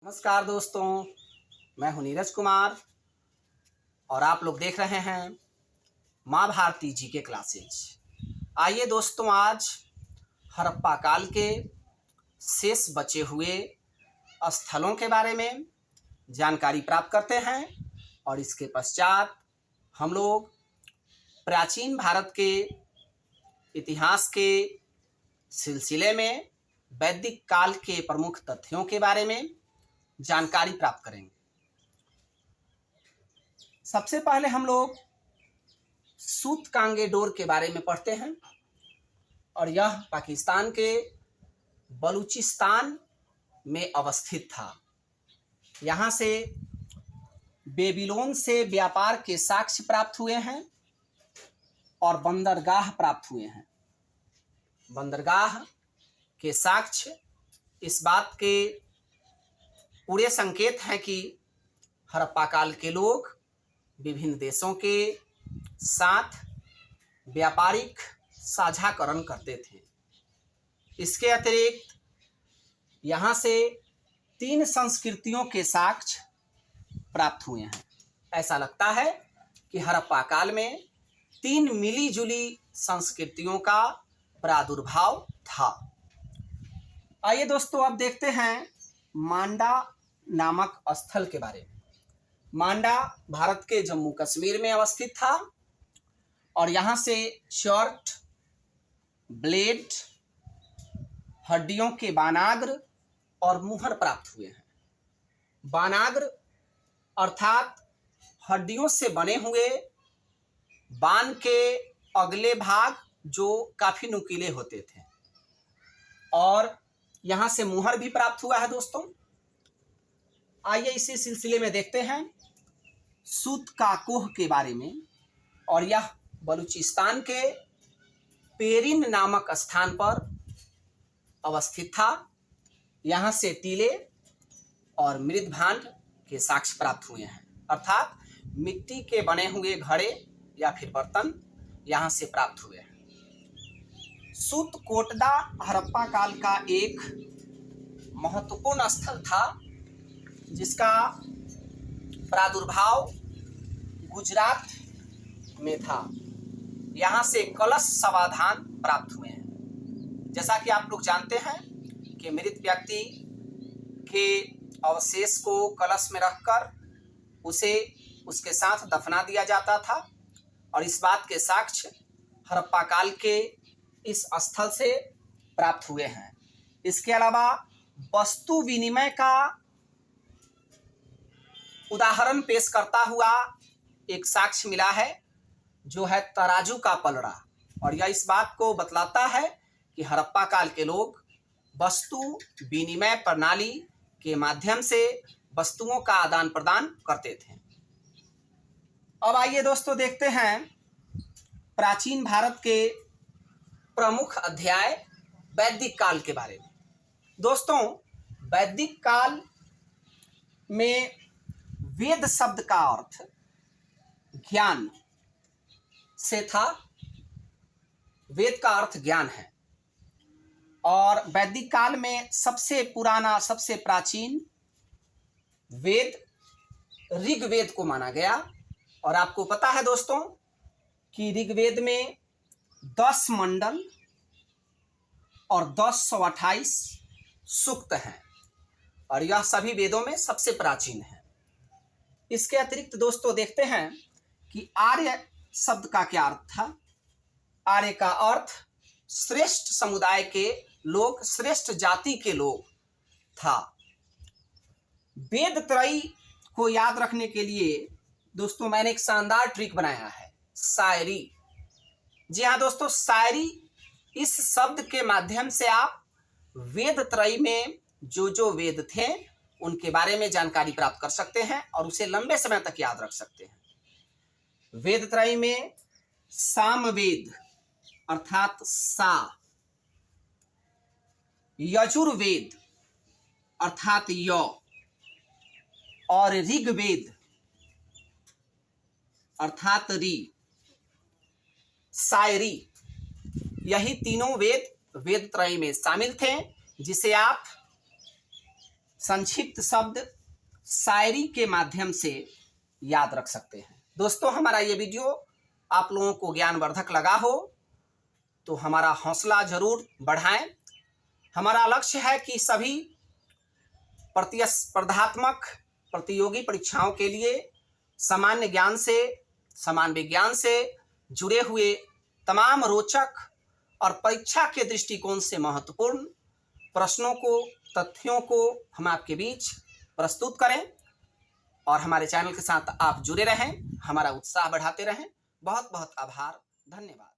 नमस्कार दोस्तों, मैं हूं नीरज कुमार और आप लोग देख रहे हैं माँ भारती जी के क्लासेज। आइए दोस्तों, आज हड़प्पा काल के शेष बचे हुए स्थलों के बारे में जानकारी प्राप्त करते हैं और इसके पश्चात हम लोग प्राचीन भारत के इतिहास के सिलसिले में वैदिक काल के प्रमुख तथ्यों के बारे में जानकारी प्राप्त करेंगे। सबसे पहले हम लोग सूतकांगेडोर के बारे में पढ़ते हैं और यह पाकिस्तान के बलूचिस्तान में अवस्थित था। यहाँ से बेबीलोन से व्यापार के साक्ष्य प्राप्त हुए हैं और बंदरगाह प्राप्त हुए हैं। बंदरगाह के साक्ष्य इस बात के पूरे संकेत हैं कि हड़प्पा काल के लोग विभिन्न देशों के साथ व्यापारिक साझाकरण करते थे। इसके अतिरिक्त यहाँ से 3 संस्कृतियों के साक्ष्य प्राप्त हुए हैं। ऐसा लगता है कि हड़प्पा काल में 3 मिली जुली संस्कृतियों का प्रादुर्भाव था। आइए दोस्तों, अब देखते हैं मांडा नामक स्थल के बारे में। मांडा भारत के जम्मू कश्मीर में अवस्थित था और यहाँ से शॉर्ट ब्लेड, हड्डियों के बानाग्र और मुहर प्राप्त हुए हैं। बानाग्र अर्थात हड्डियों से बने हुए बान के अगले भाग जो काफी नुकीले होते थे, और यहाँ से मुहर भी प्राप्त हुआ है। दोस्तों, आइए इसी सिलसिले में देखते हैं सूतकाकोह के बारे में, और यह बलूचिस्तान के पेरिन नामक स्थान पर अवस्थित था। यहाँ से टीले और मृदभांड के साक्ष्य प्राप्त हुए हैं, अर्थात मिट्टी के बने हुए घड़े या फिर बर्तन यहाँ से प्राप्त हुए हैं। सूतकोटदा हड़प्पा काल का एक महत्वपूर्ण स्थल था जिसका प्रादुर्भाव गुजरात में था। यहाँ से कलश समाधान प्राप्त हुए हैं। जैसा कि आप लोग जानते हैं कि मृत व्यक्ति के अवशेष को कलश में रखकर उसे उसके साथ दफना दिया जाता था, और इस बात के साक्ष्य हड़प्पा काल के इस स्थल से प्राप्त हुए हैं। इसके अलावा वस्तु विनिमय का उदाहरण पेश करता हुआ एक साक्ष्य मिला है, जो है तराजू का पलड़ा, और यह इस बात को बतलाता है कि हड़प्पा काल के लोग वस्तु विनिमय प्रणाली के माध्यम से वस्तुओं का आदान प्रदान करते थे। अब आइए दोस्तों, देखते हैं प्राचीन भारत के प्रमुख अध्याय वैदिक काल के बारे में। दोस्तों, वैदिक काल में वेद शब्द का अर्थ ज्ञान से था। वेद का अर्थ ज्ञान है, और वैदिक काल में सबसे पुराना, सबसे प्राचीन वेद ऋग्वेद को माना गया। और आपको पता है दोस्तों कि ऋग्वेद में 10 मंडल और 1028 सूक्त हैं, और यह सभी वेदों में सबसे प्राचीन है। इसके अतिरिक्त दोस्तों देखते हैं कि आर्य शब्द का क्या अर्थ था। आर्य का अर्थ श्रेष्ठ समुदाय के लोग, श्रेष्ठ जाति के लोग था। वेद त्रयी को याद रखने के लिए दोस्तों मैंने एक शानदार ट्रिक बनाया है, शायरी। जी हाँ दोस्तों, शायरी, इस शब्द के माध्यम से आप वेद त्रयी में जो वेद थे उनके बारे में जानकारी प्राप्त कर सकते हैं और उसे लंबे समय तक याद रख सकते हैं। वेद त्रयी में सामवेद अर्थात सा, यजुर्वेद अर्थात य, और ऋग्वेद अर्थात री, शायरी, यही तीनों वेद वेद त्रयी में शामिल थे, जिसे आप संक्षिप्त शब्द शायरी के माध्यम से याद रख सकते हैं। दोस्तों, हमारा ये वीडियो आप लोगों को ज्ञानवर्धक लगा हो तो हमारा हौसला जरूर बढ़ाएं। हमारा लक्ष्य है कि सभी प्रतिस्पर्धात्मक प्रतियोगी परीक्षाओं के लिए सामान्य ज्ञान से, सामान्य विज्ञान से जुड़े हुए तमाम रोचक और परीक्षा के दृष्टिकोण से महत्वपूर्ण प्रश्नों को, तथ्यों को हम आपके बीच प्रस्तुत करें और हमारे चैनल के साथ आप जुड़े रहें, हमारा उत्साह बढ़ाते रहें। बहुत बहुत आभार, धन्यवाद।